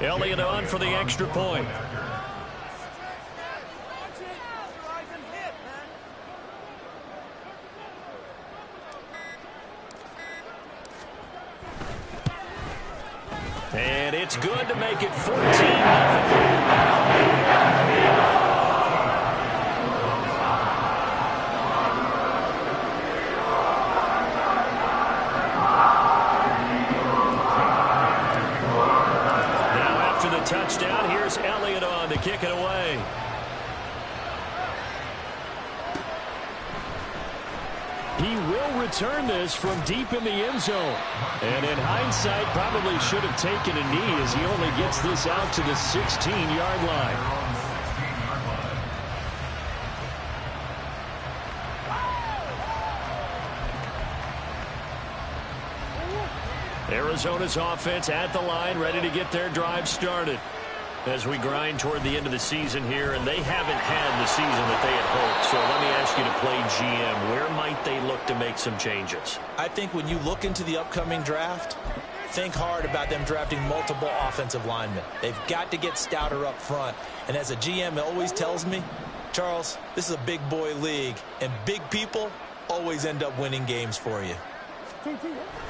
Elliott on for the extra point. And it's good to make it 14-0. Touchdown. Here's Elliott on to kick it away. He will return this from deep in the end zone. And in hindsight, probably should have taken a knee as he only gets this out to the 16-yard line. Arizona's offense at the line, ready to get their drive started as we grind toward the end of the season here, and they haven't had the season that they had hoped. So let me ask you to play GM. Where might they look to make some changes? I think when you look into the upcoming draft, think hard about them drafting multiple offensive linemen. They've got to get stouter up front. And as a GM, it always tells me, Charles, this is a big boy league, and big people always end up winning games for you.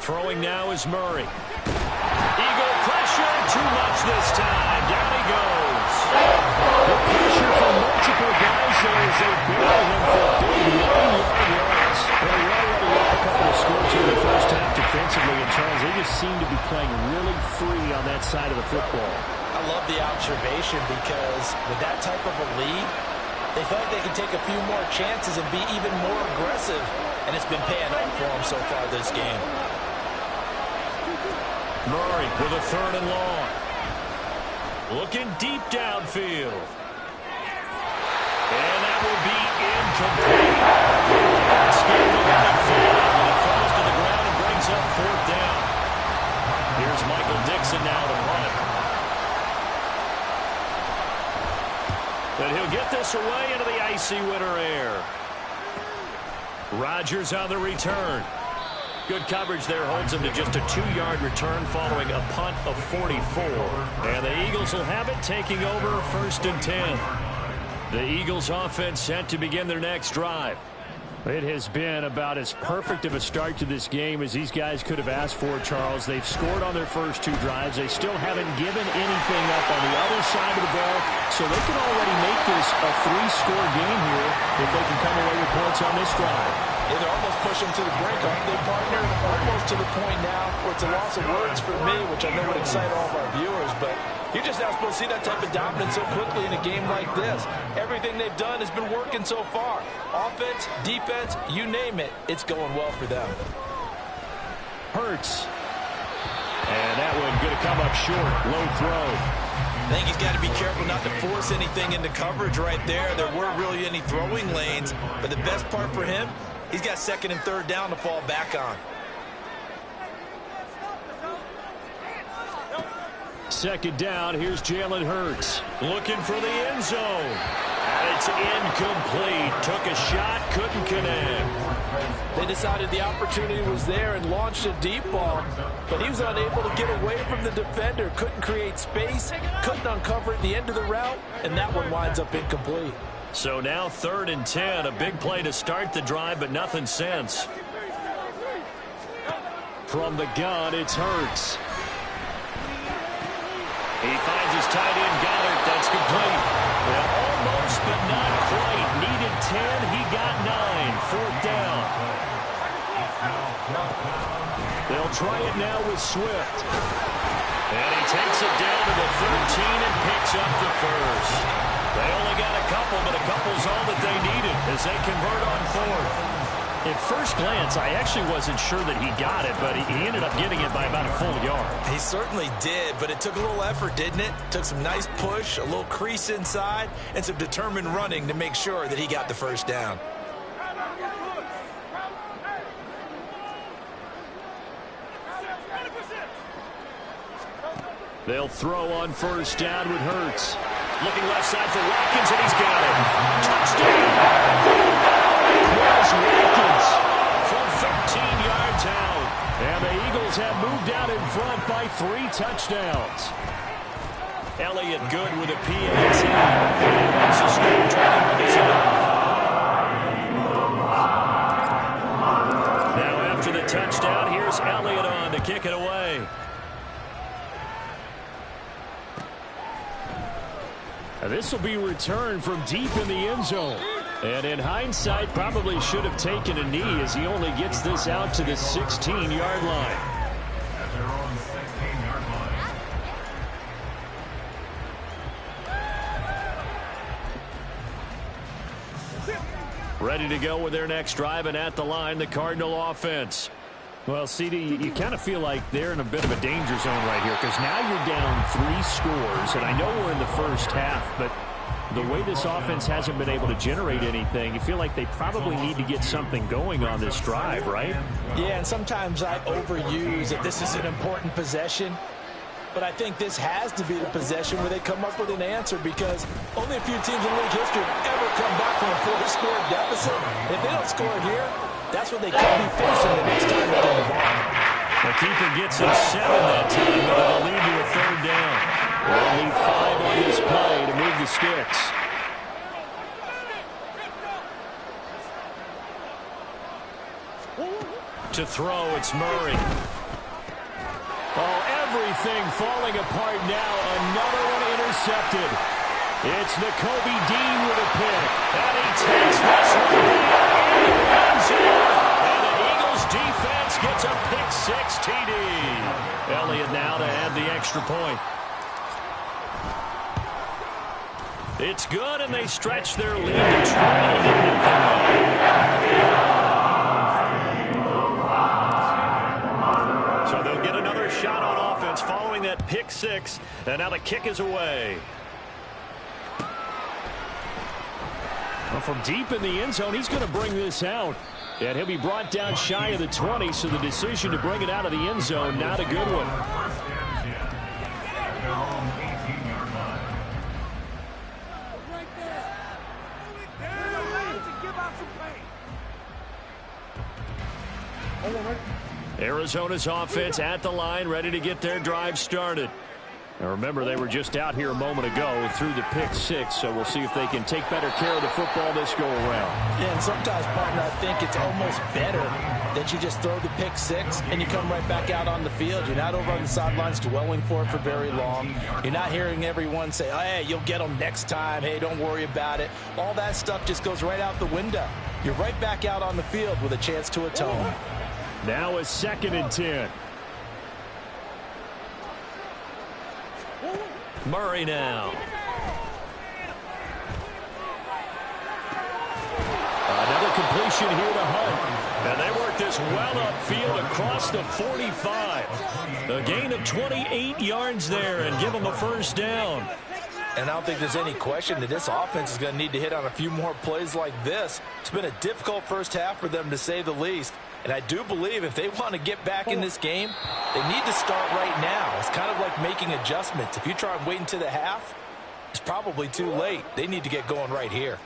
Throwing now is Murray. Eagle pressure, too much this time. Down he goes. The pressure from multiple guys there as they bury him for big 9-yard runs. Well, we already got a couple of scores here in the first half defensively, and Charles, they just seem to be playing really free on that side of the football. I love the observation because with that type of a lead, they feel like they can take a few more chances and be even more aggressive, and it's been paying off for them so far this game. Murray with a 3rd and long. Looking deep downfield. And that will be incomplete. Scared the running field, and it falls to the ground and brings up 4th down. Here's Michael Dixon now to run. And he'll get this away into the icy winter air. Rodgers on the return. Good coverage there holds him to just a 2-yard return following a punt of 44. And the Eagles will have it, taking over 1st and 10. The Eagles offense set to begin their next drive. It has been about as perfect of a start to this game as these guys could have asked for, Charles. They've scored on their first 2 drives. They still haven't given anything up on the other side of the ball, so they can already make this a 3-score game here if they can come away with points on this drive. Yeah, they're almost pushing to the brink, aren't they, partner? Almost to the point now where it's a loss of words for me, which I know would excite all of our viewers, but you're just not supposed to see that type of dominance so quickly in a game like this. Everything they've done has been working so far. Offense, defense, you name it, it's going well for them. Hurts. And that one going to come up short. Low throw. I think he's got to be careful not to force anything into coverage right there. There weren't really any throwing lanes, but the best part for him, he's got 2nd and 3rd down to fall back on. 2nd down, here's Jalen Hurts. Looking for the end zone. And it's incomplete. Took a shot, couldn't connect. They decided the opportunity was there and launched a deep ball, but he was unable to get away from the defender. Couldn't create space, couldn't uncover at the end of the route, and that one winds up incomplete. So now 3rd and 10, a big play to start the drive, but nothing since. From the gun, it's Hurts. He finds his tight end, Goddard. That's complete. Well, almost, but not quite. Needed 10. He got 9. 4th down. They'll try it now with Swift. And he takes it down to the 13 and picks up the first. They only got a couple, but a couple's all that they needed as they convert on 4th. At first glance, I actually wasn't sure that he got it, but he ended up getting it by about a full yard. He certainly did, but it took a little effort, didn't it? Took some nice push, a little crease inside, and some determined running to make sure that he got the first down. They'll throw on 1st down with Hurts. Looking left side for Watkins, and he's got it. Touchdown! Watkins from 13 yards out. And the Eagles have moved out in front by 3 touchdowns. Elliott good with a PAT. And that's a score 21-0. Now after the touchdown, here's Elliott on to kick it away. This will be returned from deep in the end zone. And in hindsight, probably should have taken a knee as he only gets this out to the 16-yard line. Ready to go with their next drive, and at the line, the Cardinal offense. Well, CD, you kind of feel like they're in a bit of a danger zone right here because now you're down 3 scores, and I know we're in the first half, but the way this offense hasn't been able to generate anything, you feel like they probably need to get something going on this drive, right? Yeah, and sometimes I overuse that this is an important possession, but I think this has to be the possession where they come up with an answer because only a few teams in league history have ever come back from a 4-score deficit. If they don't score here, that's what they could be facing the next time they get the ball. The keeper gets him 7 that time, but it'll lead to a 3rd down. They'll need 5 on this play to move the sticks. To throw, it's Murray. Oh, everything falling apart now. Another one intercepted. It's Nakobe Dean with a pick. And he takes this one back into the end zone. And the Eagles defense gets a pick-6 TD. Elliott now to add the extra point. It's good, and they stretch their lead to 20. So they'll get another shot on offense following that pick-6, and now the kick is away. Well, from deep in the end zone, he's going to bring this out. And he'll be brought down shy of the 20, so the decision to bring it out of the end zone, not a good one. Arizona's offense at the line, ready to get their drive started. Now remember, they were just out here a moment ago through the pick-6, so we'll see if they can take better care of the football this go-around. Yeah, and sometimes, partner, I think it's almost better that you just throw the pick-6 and you come right back out on the field. You're not over on the sidelines dwelling for it for very long. You're not hearing everyone say, oh, hey, you'll get them next time. Hey, don't worry about it. All that stuff just goes right out the window. You're right back out on the field with a chance to atone. Now a 2nd and 10. Murray now. Another completion here to Hunt. And they work this well upfield across the 45. A gain of 28 yards there and give them a 1st down. And I don't think there's any question that this offense is going to need to hit on a few more plays like this. It's been a difficult first half for them, to say the least. And I do believe if they want to get back in this game, they need to start right now. It's kind of like making adjustments. If you try and wait until the half, it's probably too late. They need to get going right here.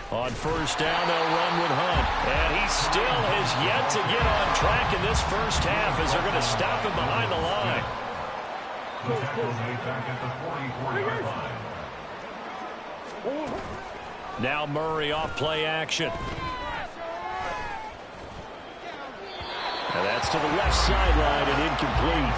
On 1st down, they'll run with Hunt. And he still has yet to get on track in this first half as they're going to stop him behind the line. Now Murray off play action. And that's to the left sideline and incomplete.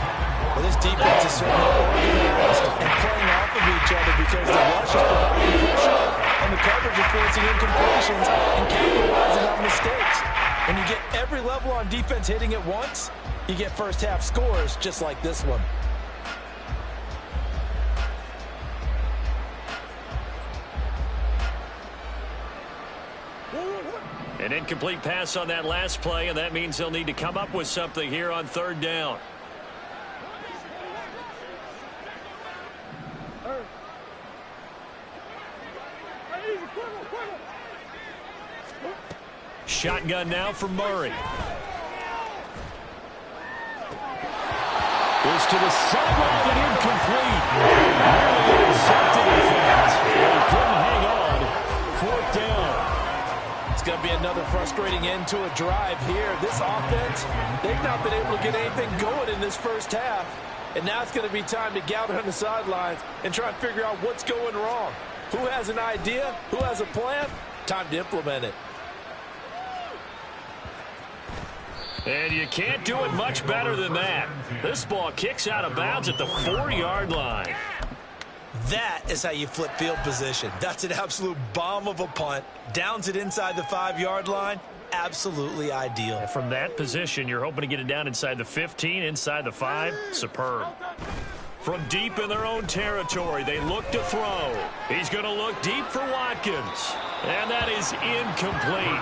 Well, this defense is certainly organized and playing off of each other because the rush is providing pressure and the coverage is forcing incompletions and capitalizing on mistakes. When you get every level on defense hitting at once, you get first half scores just like this one. An incomplete pass on that last play, and that means they'll need to come up with something here on 3rd down. Shotgun now for Murray. Goes to the sideline and incomplete. Nearly intercepted in fact. He couldn't hang on. 4th down. It's going to be another frustrating end to a drive here. This offense, they've not been able to get anything going in this first half. And now it's going to be time to gather on the sidelines and try and figure out what's going wrong. Who has an idea? Who has a plan? Time to implement it. And you can't do it much better than that. This ball kicks out of bounds at the 4-yard line. That is how you flip field position. That's an absolute bomb of a punt. Downs it inside the 5-yard line. Absolutely ideal. And from that position, you're hoping to get it down inside the 15, inside the 5. Superb. From deep in their own territory, they look to throw. He's going to look deep for Watkins. And that is incomplete.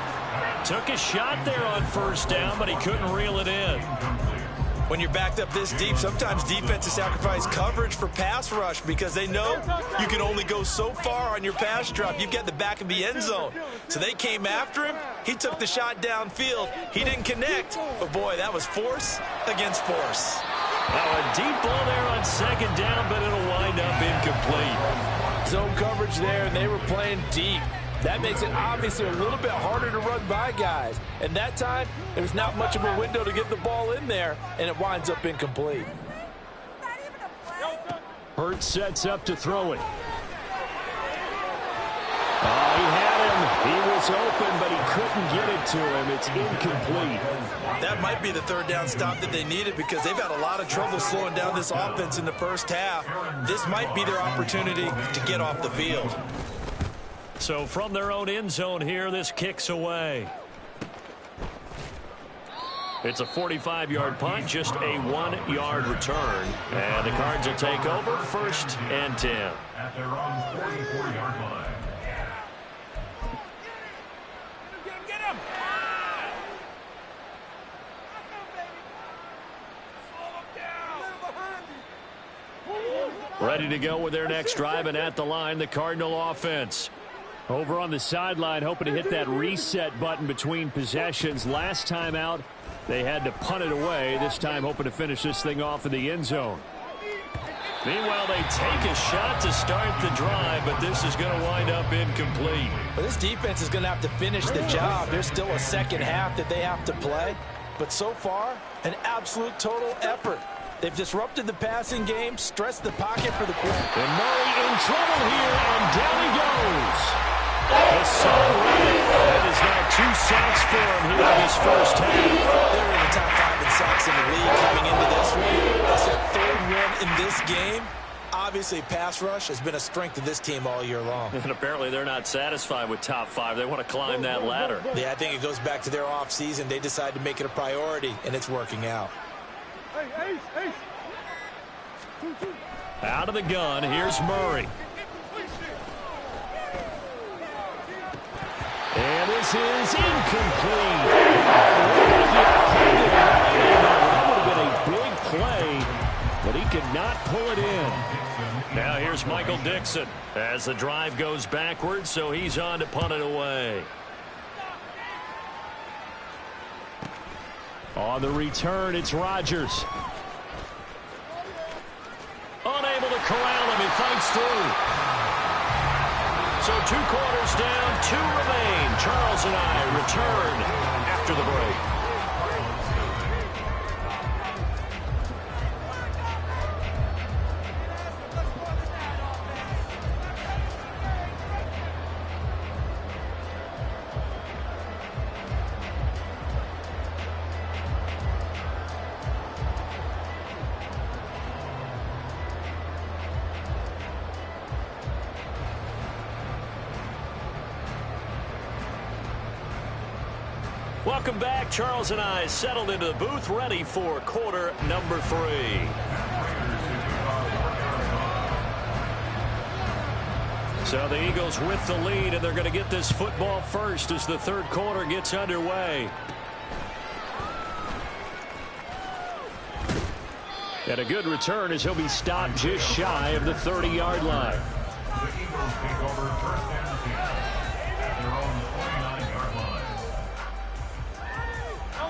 Took a shot there on first down, but he couldn't reel it in. When you're backed up this deep, sometimes defenses sacrifice coverage for pass rush because they know you can only go so far on your pass drop. You get the back of the end zone. So they came after him. He took the shot downfield. He didn't connect. But, boy, that was force against force. Now a deep ball there on second down, but it'll wind up incomplete. Zone coverage there, and they were playing deep. That makes it obviously a little bit harder to run by guys. And that time, there's not much of a window to get the ball in there, and it winds up incomplete. Hurts sets up to throw it. He had him. He was open, but he couldn't get it to him. It's incomplete. That might be the third down stop that they needed because they've had a lot of trouble slowing down this offense in the first half. This might be their opportunity to get off the field. So from their own end zone here, this kicks away. It's a 45-yard punt, just a 1-yard return. And the Cards will take over, 1st and 10. At their own 44-yard line. Get him! Ready to go with their next drive, and at the line, the Cardinal offense. Over on the sideline, hoping to hit that reset button between possessions. Last time out, they had to punt it away. This time, hoping to finish this thing off in the end zone. Meanwhile, they take a shot to start the drive, but this is going to wind up incomplete. Well, this defense is going to have to finish the job. There's still a second half that they have to play. But so far, an absolute total effort. They've disrupted the passing game, stressed the pocket for the quarterback. And Murray in trouble here, and down he goes. Hassan Reddick. That is now 2 sacks for him here in this first half. They're in the top 5 in sacks in the league coming into this one. That's their 3rd one in this game. Obviously, pass rush has been a strength of this team all year long. And apparently they're not satisfied with top 5. They want to climb that ladder. Yeah, I think it goes back to their offseason. They decided to make it a priority, and it's working out. Out of the gun, here's Murray. And this is incomplete. That would have been a big play, but he could not pull it in. Now here's Michael Dixon as the drive goes backwards, so he's on to punt it away. On the return, it's Rodgers. Unable to corral him, he fights through. So 2 quarters down, 2 remain. Charles and I return after the break. Welcome back. Charles and I settled into the booth, ready for quarter number 3. So the Eagles with the lead, and they're going to get this football first as the 3rd quarter gets underway. And a good return as he'll be stopped just shy of the 30-yard line. The Eagles take over 1st and 10 at their own 29-yard line.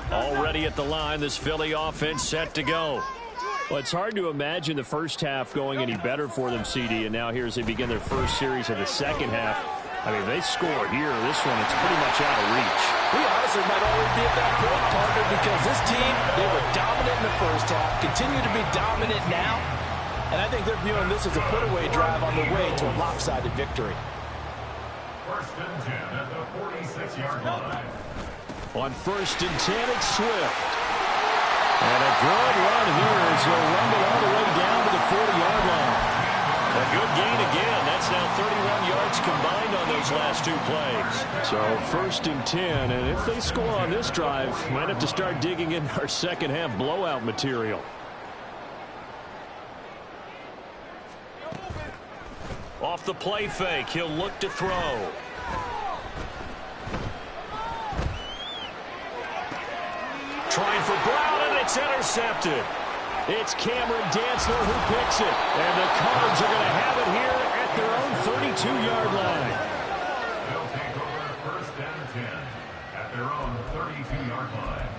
Already at the line, this Philly offense set to go. Well, it's hard to imagine the first half going any better for them, CD, and now here as they begin their first series of the second half, I mean, they score here. This one, it's pretty much out of reach. We honestly might already be at that point, partner, because this team, they were dominant in the first half, continue to be dominant now, and I think they're viewing this as a put-away drive on the way to a lopsided victory. First and 10 at the 46-yard line. On first and 10, it's Swift. And a good run here as he'll rumble all the way down to the 40-yard line. A good gain again. That's now 31 yards combined on those last two plays. So first and 10, and if they score on this drive, might have to start digging in our second half blowout material. Off the play fake, he'll look to throw. Trying for Brown, and it's intercepted. It's Cameron Dantzler who picks it. And the Cards are going to have it here at their own 32-yard line. They'll take over first and 10 at their own 32-yard line.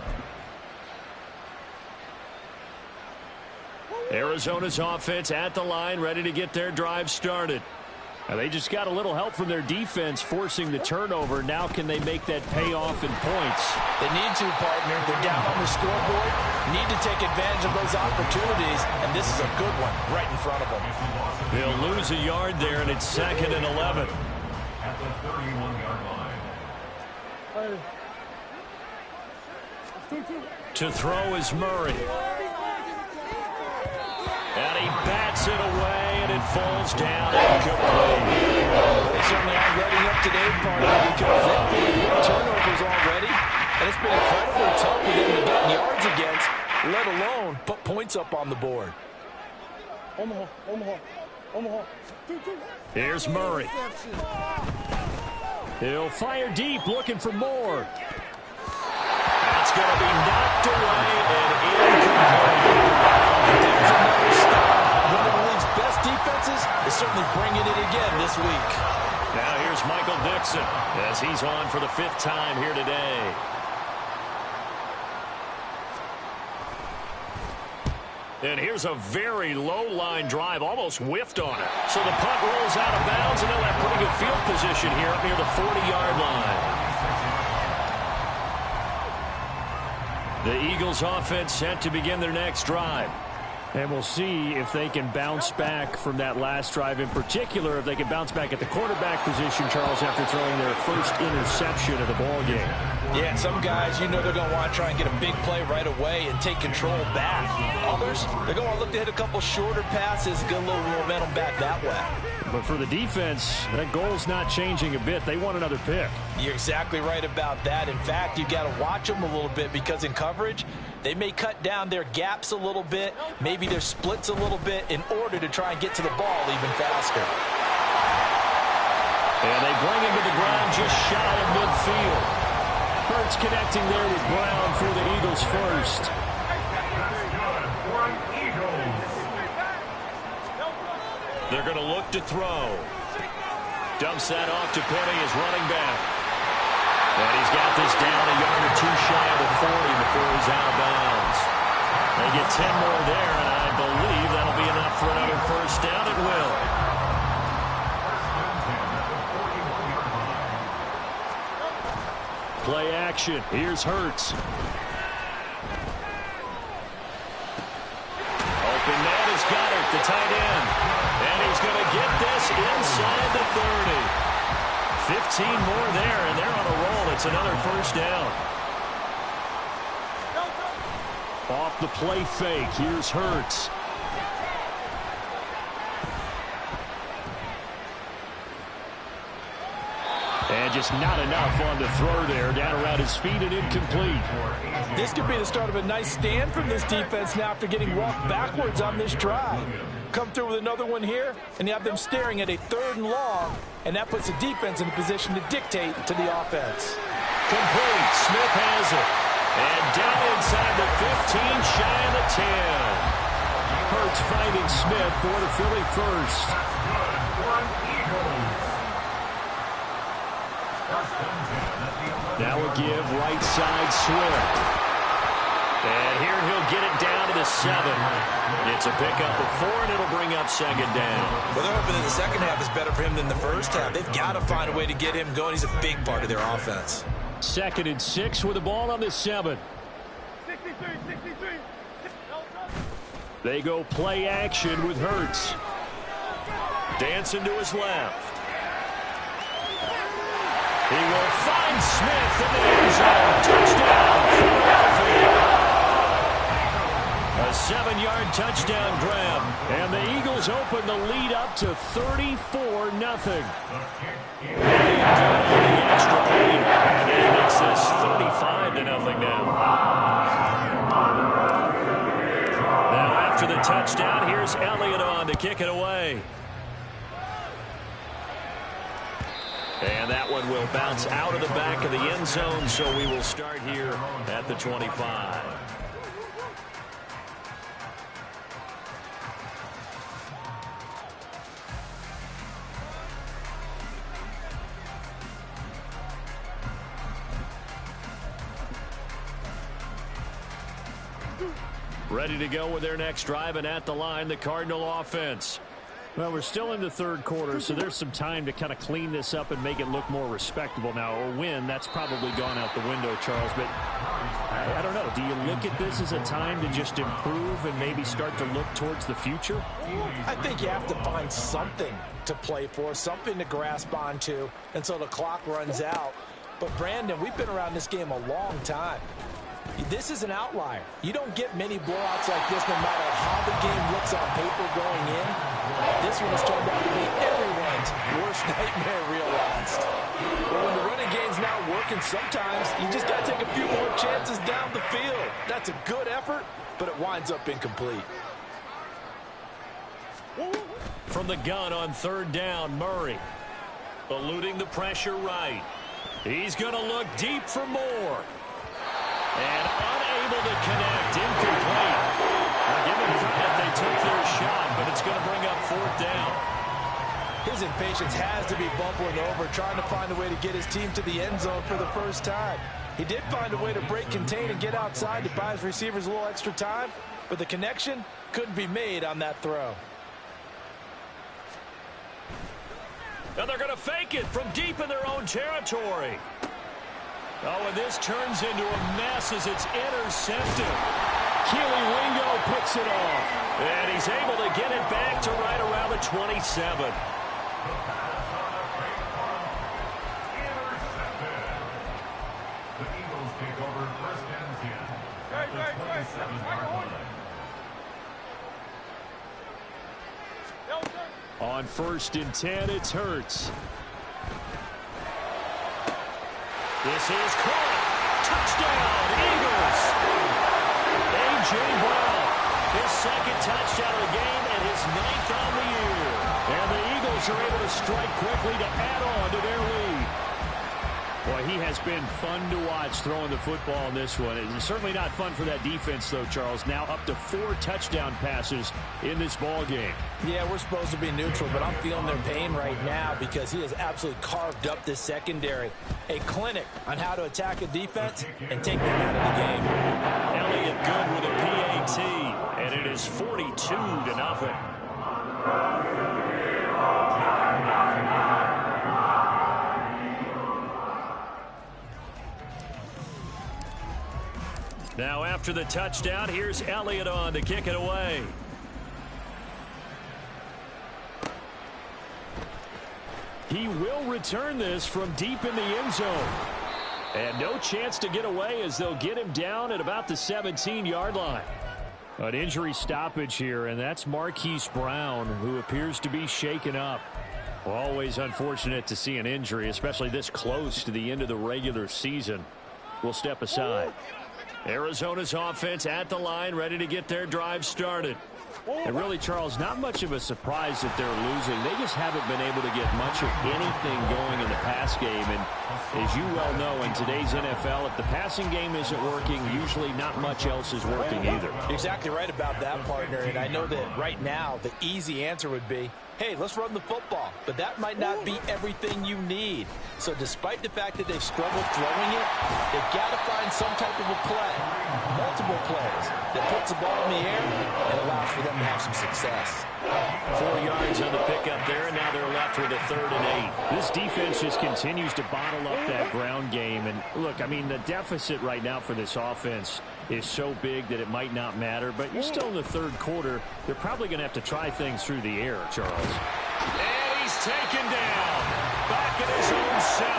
Arizona's offense at the line, ready to get their drive started. Now they just got a little help from their defense forcing the turnover. Now can they make that pay off in points? They need to, partner. They're down on the scoreboard. Need to take advantage of those opportunities, and this is a good one right in front of them. They'll lose a yard there, and it's second and 11. At the 31-yard line. To throw is Murray. And he bats it away, and it falls down incomplete. They certainly are ready up today, partner, because they've been big turnovers already, and it's been incredibly tough for them to get yards against, let alone put points up on the board. Here's Murray. He'll fire deep, looking for more. That's going to be knocked away and incomplete. There's another stop. One of the league's best defenses is certainly bringing it again this week. Now here's Michael Dixon as he's on for the 5th time here today. And here's a very low line drive, almost whiffed on it. So the punt rolls out of bounds, and they'll have pretty good field position here up near the 40-yard line. The Eagles offense set to begin their next drive. And we'll see if they can bounce back from that last drive. In particular, if they can bounce back at the quarterback position, Charles, after throwing their first interception of the ballgame. Yeah, and some guys, you know they're going to want to try and get a big play right away and take control back. Others, they're going to want to look to hit a couple shorter passes, get a little momentum back that way. But for the defense, that goal's not changing a bit. They want another pick. You're exactly right about that. In fact, you've got to watch them a little bit because in coverage, they may cut down their gaps a little bit, maybe their splits a little bit in order to try and get to the ball even faster. And they bring him to the ground just shy of midfield. Hurts connecting there with Brown for the Eagles first. They're going to look to throw. Dumps that off to Penny as running back. And he's got this down a yard or two shy of the 40 before he's out of bounds. They get 10 more there, and I believe that'll be enough for another first down. It will. Play action. Here's Hurts. Open man has got it, the tight end. And he's going to get this inside the 30. 15 more there, and they're on a roll. It's another first down. Off the play fake, here's Hurts. And just not enough on the throw there, down around his feet and incomplete. This could be the start of a nice stand from this defense now after getting walked backwards on this drive. Come through with another one here, and you have them staring at a 3rd and long, and that puts the defense in a position to dictate to the offense. Complete. Smith has it. And down inside the 15, shy of the 10. Hurts finding Smith for the Philly first. Now a give right side Swift. And here he'll get it down to the 7. It's a pickup of 4, and it'll bring up second down. Well, they're hoping that the second half is better for him than the first half. They've got to find a way to get him going. He's a big part of their offense. 2nd and 6 with the ball on the 7. 63. They go play action with Hurts. Dancing to his left. He will find Smith in the end zone. Touchdown, Philadelphia. A 7-yard touchdown grab. And the Eagles open the lead up to 34-0. The extra point. And it makes this 35-0 now. Now after the touchdown, here's Elliott on to kick it away. And that one will bounce out of the back of the end zone, so we will start here at the 25. Ready to go with their next drive, and at the line, the Cardinal offense. Well, we're still in the third quarter, so there's some time to kind of clean this up and make it look more respectable. Now, a win, that's probably gone out the window, Charles, but I don't know. Do you look at this as a time to just improve and maybe start to look towards the future? I think you have to find something to play for, something to grasp onto until the clock runs out. But, Brandon, we've been around this game a long time. This is an outlier. You don't get many blowouts like this no matter how the game looks on paper going in. This one has turned out to be everyone's worst nightmare realized. But when the running game's not working, sometimes you just got to take a few more chances down the field. That's a good effort, but it winds up incomplete. From the gun on 3rd down, Murray. Eluding the pressure right. He's going to look deep for more. And unable to connect, incomplete. Now give them credit, they took their shot, but it's going to bring up 4th down. His impatience has to be bubbling over, trying to find a way to get his team to the end zone for the first time. He did find a way to break, contain, and get outside to buy his receivers a little extra time, but the connection couldn't be made on that throw. Now they're going to fake it from deep in their own territory. Oh, and this turns into a mess as it's intercepted. Keely Ringo picks it off. And he's able to get it back to right around the 27. Intercepted. The Eagles take over 1st and 10. At the 27-yard line. On 1st and 10, it's Hurts. This is caught. Touchdown, Eagles. A.J. Brown, his 2nd touchdown of the game and his 9th on the year. And the Eagles are able to strike quickly to add on to their lead. Boy, he has been fun to watch throwing the football in this one. It's certainly not fun for that defense, though, Charles. Now up to 4 touchdown passes in this ball game. Yeah, we're supposed to be neutral, but I'm feeling their pain right now because he has absolutely carved up this secondary. A clinic on how to attack a defense and take them out of the game. Elliott good with a PAT, and it is 42-0. Now after the touchdown, here's Elliott on to kick it away. He will return this from deep in the end zone. And no chance to get away as they'll get him down at about the 17-yard line. An injury stoppage here, and that's Marquise Brown, who appears to be shaken up. Always unfortunate to see an injury, especially this close to the end of the regular season. We'll step aside. Arizona's offense at the line, ready to get their drive started. And really, Charles, not much of a surprise that they're losing. They just haven't been able to get much of anything going in the pass game. And As you well know, in today's NFL, if the passing game isn't working, usually not much else is working either. You're exactly right about that, partner. And I know that right now the easy answer would be, hey, let's run the football. But that might not be everything you need. So despite the fact that they've struggled throwing it, they've got to find some type of a play, multiple plays, that puts the ball in the air and allows for them to have some success. 4 yards on the pickup there, and now they're left with a 3rd and 8. This defense just continues to bottle up that ground game. And look, I mean, the deficit right now for this offense is so big that it might not matter. But you're still in the 3rd quarter. They're probably going to have to try things through the air, Charles. And he's taken down. Back at his own 7.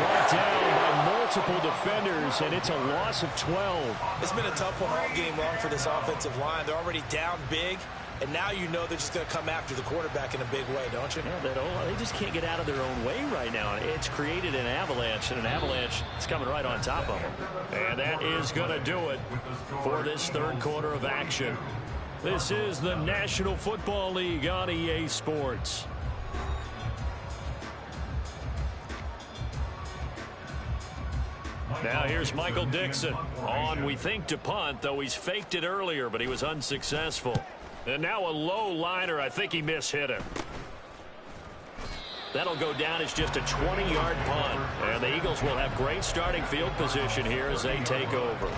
Brought down by multiple defenders, and it's a loss of 12. It's been a tough one all game long for this offensive line. They're already down big. And now you know they're just going to come after the quarterback in a big way, don't you? Yeah, they just can't get out of their own way right now. It's created an avalanche, and an avalanche is coming right on top of them. And that is going to do it for this 3rd quarter of action. This is the National Football League on EA Sports. Now here's Michael Dixon on, we think, to punt, though he's faked it earlier, but he was unsuccessful. And now a low liner. I think he mishit him. That'll go down as just a 20-yard punt. And the Eagles will have great starting field position here as they take over.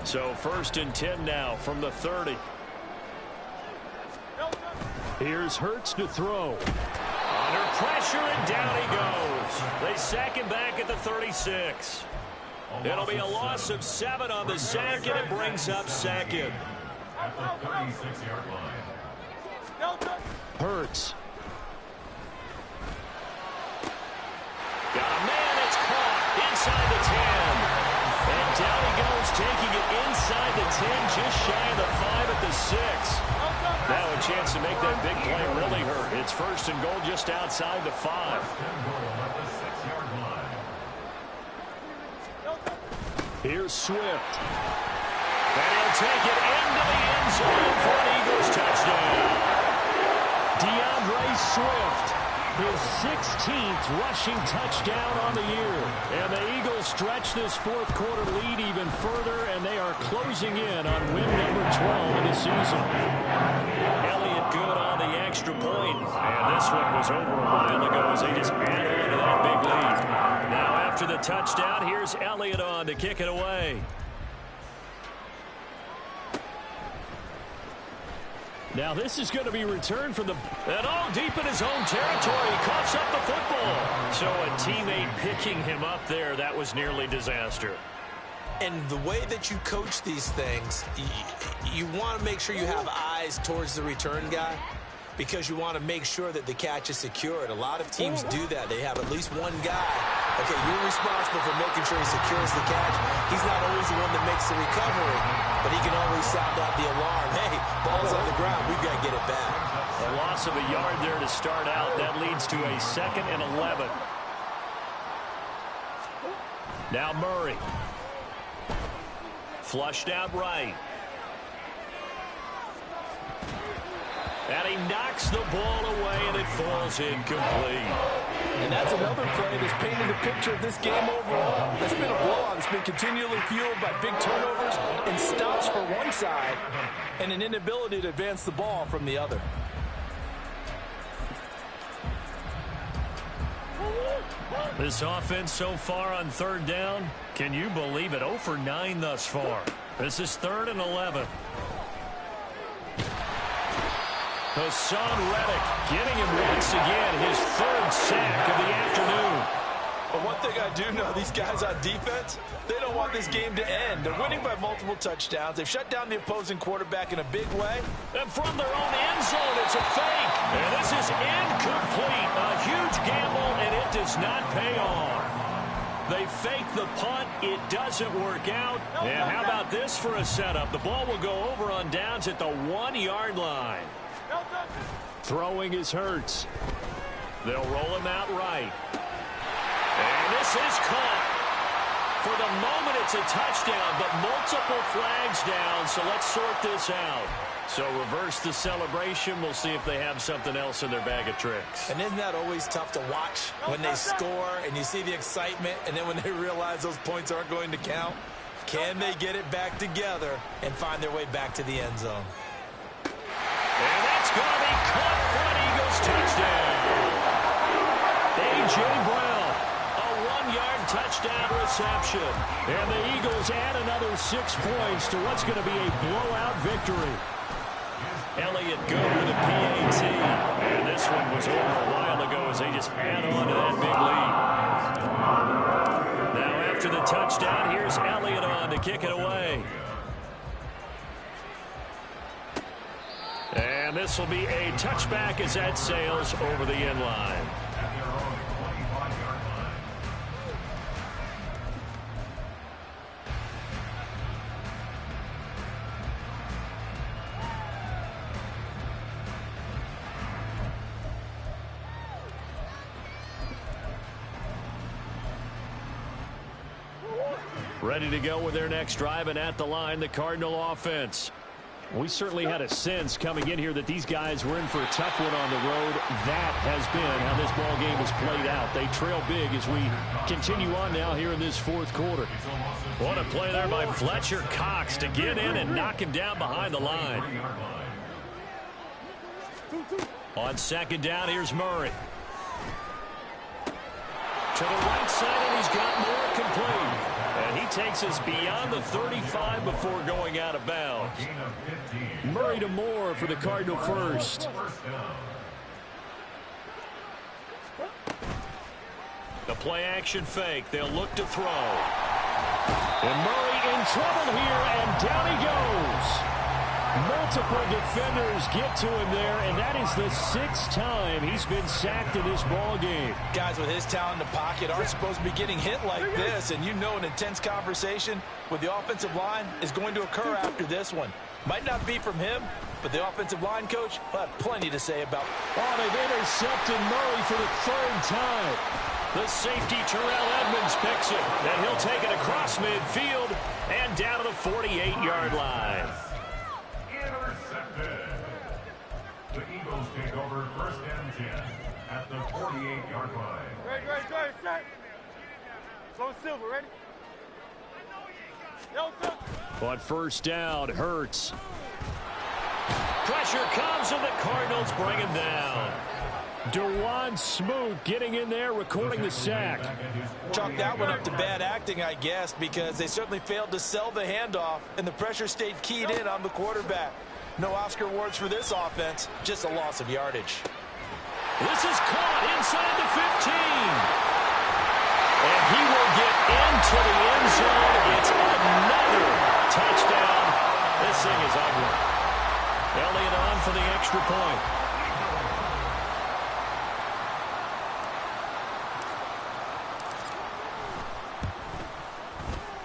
So 1st and 10 now from the 30. Here's Hurts to throw. Under pressure, and down he goes. They sack him back at the 36. It'll be a loss of 7 on the sack, and it brings up 2nd. At the 36-yard line. Hurts. Got a man, it's caught inside the 10. And down he goes, taking it inside the 10, just shy of the 5 at the 6. Now a chance to make that big play really hurt. It's 1st and goal just outside the 5. Here's Swift. And he'll take it into the end zone for an Eagles touchdown. DeAndre Swift, his 16th rushing touchdown on the year. And the Eagles stretch this 4th quarter lead even further, and they are closing in on win number 12 of the season. Elliott good on the extra point. And this one was over a while ago as they just added into that big lead. Now after the touchdown, here's Elliott on to kick it away. Now this is going to be returned from the... And all deep in his own territory, he coughs up the football. So a teammate picking him up there, that was nearly disaster. And the way that you coach these things, you want to make sure you have eyes towards the return guy, because you want to make sure that the catch is secured. A lot of teams do that. They have at least one guy. Okay, you're responsible for making sure he secures the catch. He's not always the one that makes the recovery, but he can always sound out the alarm. Hey, ball's on the ground. We've got to get it back. A loss of a yard there to start out. That leads to a 2nd and 11. Now Murray. Flushed out right. And he knocks the ball away, and it falls incomplete. And that's another play that's painted a picture of this game overall. That's been a blowout. It's been continually fueled by big turnovers and stops for one side and an inability to advance the ball from the other. This offense so far on 3rd down, can you believe it? 0 for 9 thus far. This is 3rd and 11. Hassan Reddick getting him once again, his 3rd sack of the afternoon. But one thing I do know, these guys on defense, they don't want this game to end. They're winning by multiple touchdowns. They've shut down the opposing quarterback in a big way. And from their own end zone, it's a fake. And this is incomplete. A huge gamble, and it does not pay off. They fake the punt. It doesn't work out. And how about this for a setup? The ball will go over on downs at the 1-yard line. Throwing is Hurts. They'll roll him out right. And this is caught. For the moment, it's a touchdown, but multiple flags down, so let's sort this out. So reverse the celebration. We'll see if they have something else in their bag of tricks. And isn't that always tough to watch when they score and you see the excitement, and then when they realize those points aren't going to count? Can they get it back together and find their way back to the end zone? And that's going to be caught for an Eagles touchdown. A.J. Brown, a 1-yard touchdown reception. And the Eagles add another 6 points to what's going to be a blowout victory. Elliott good with a PAT. And this one was over a while ago as they just add on to that big lead. Now after the touchdown, here's Elliott on to kick it away. And this will be a touchback as that sails over the end line. Ready to go with their next drive, and at the line, the Cardinal offense. We certainly had a sense coming in here that these guys were in for a tough one on the road. That has been how this ball game has played out. They trail big as we continue on now here in this fourth quarter. What a play there by Fletcher Cox to get in and knock him down behind the line. On second down, here's Murray. To the right side, and he's got more complete. And he takes us beyond the 35 before going out of bounds. Murray to Moore for the Cardinal first. The play action fake. They'll look to throw. And Murray in trouble here, and down he goes. Multiple defenders get to him there, and that is the 6th time he's been sacked in this ball game. Guys with his talent in the pocket aren't supposed to be getting hit like this, and you know an intense conversation with the offensive line is going to occur after this one. Might not be from him, but the offensive line coach will have plenty to say about it. Oh, they've intercepted Murray for the 3rd time. The safety, Terrell Edmonds, picks it, and he'll take it across midfield and down to the 48-yard line. Intercepted. The Eagles take over 1st and 10 at the 48-yard line. Ready. Go Silver, ready? On first down, Hurts. Pressure comes, and the Cardinals bring him down. Dewan Smoot getting in there, recording the sack. Chalk that one up to bad acting, I guess, because they certainly failed to sell the handoff, and the pressure stayed keyed in on the quarterback. No Oscar awards for this offense, just a loss of yardage. This is caught inside the 15. And he will get into the end zone. It's another touchdown. This thing is ugly. Elliott on for the extra point.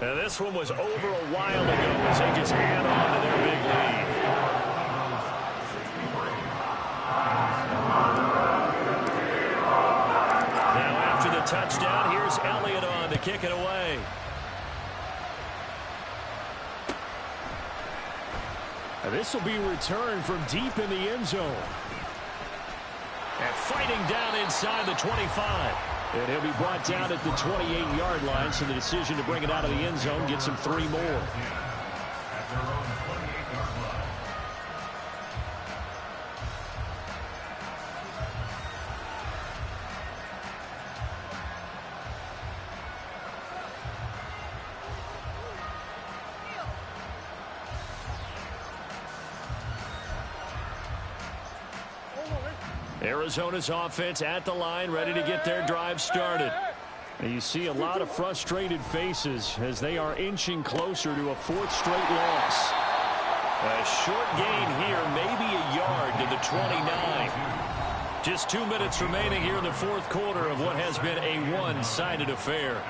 Now this one was over a while ago as they just add on to their big lead. Now after the touchdown, here's Elliott on to kick it away. Now this will be returned from deep in the end zone. And fighting down inside the 25. And he'll be brought down at the 28-yard line, so the decision to bring it out of the end zone gets him 3 more. Arizona's offense at the line, ready to get their drive started. And you see a lot of frustrated faces as they are inching closer to a 4th straight loss. A short gain here, maybe a yard to the 29. Just 2 minutes remaining here in the 4th quarter of what has been a one-sided affair.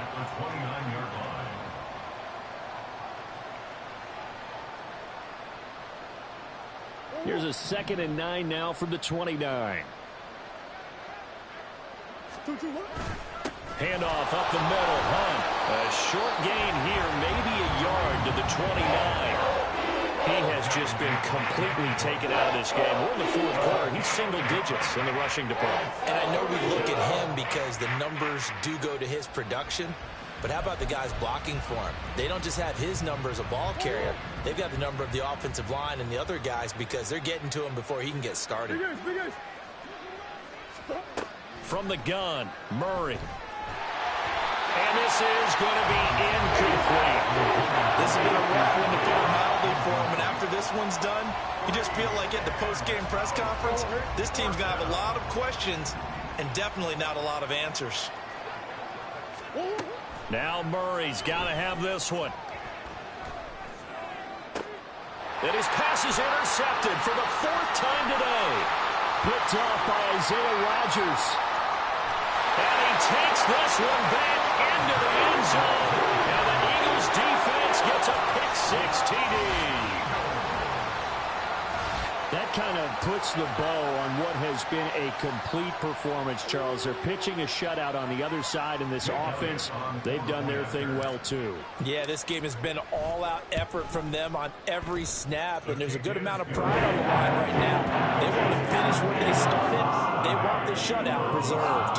Here's a 2nd and 9 now from the 29. Handoff up the middle. Hunt A short gain here, maybe a yard to the 29. He has just been completely taken out of this game. We're in the fourth quarter. He's single digits in the rushing department. And I know we look at him because the numbers do go to his production. But how about the guys blocking for him? They don't just have his number as a ball carrier. They've got the number of the offensive line and the other guys because they're getting to him before he can get started. From the gun, Murray. And this is going to be incomplete. This has been a rough one to put it mildly for him. And after this one's done, you just feel like at the post-game press conference, this team's going to have a lot of questions and definitely not a lot of answers. Now Murray's got to have this one. And his pass is intercepted for the fourth time today. Picked off by Isaiah Rodgers. And he takes this one back into the end zone. And the Eagles defense gets a pick-6 TD. That kind of puts the bow on what has been a complete performance, Charles. They're pitching a shutout on the other side in this offense. They've done their thing well, too. Yeah, this game has been all-out effort from them on every snap, and there's a good amount of pride on the line right now. They want to finish what they started. They want the shutout preserved.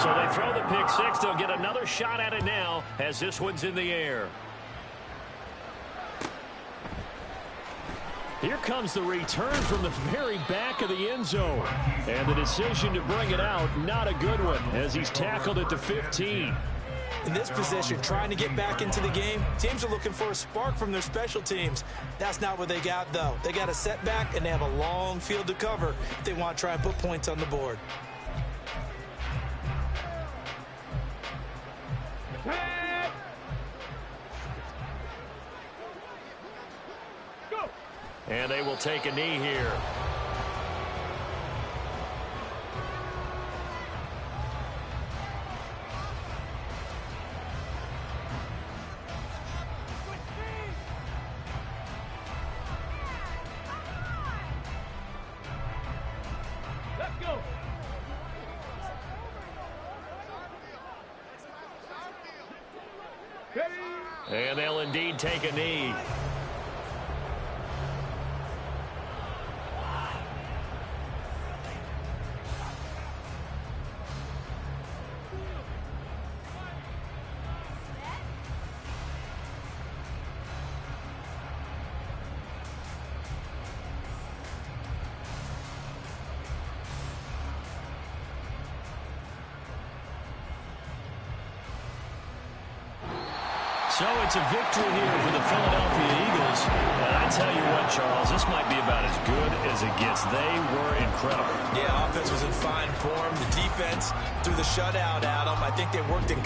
So they throw the pick-6. They'll get another shot at it now as this one's in the air. Here comes the return from the very back of the end zone. And the decision to bring it out, not a good one, as he's tackled at the 15. In this position, trying to get back into the game, teams are looking for a spark from their special teams. That's not what they got, though. They got a setback, and they have a long field to cover if they want to try and put points on the board. And they will take a knee here. Let's go. And they'll indeed take a knee. So it's a victory here for the Philadelphia Eagles. And I tell you what, Charles, this might be about as good as it gets. They were incredible. Yeah, offense was in fine form. The defense threw the shutout at them. I think they worked in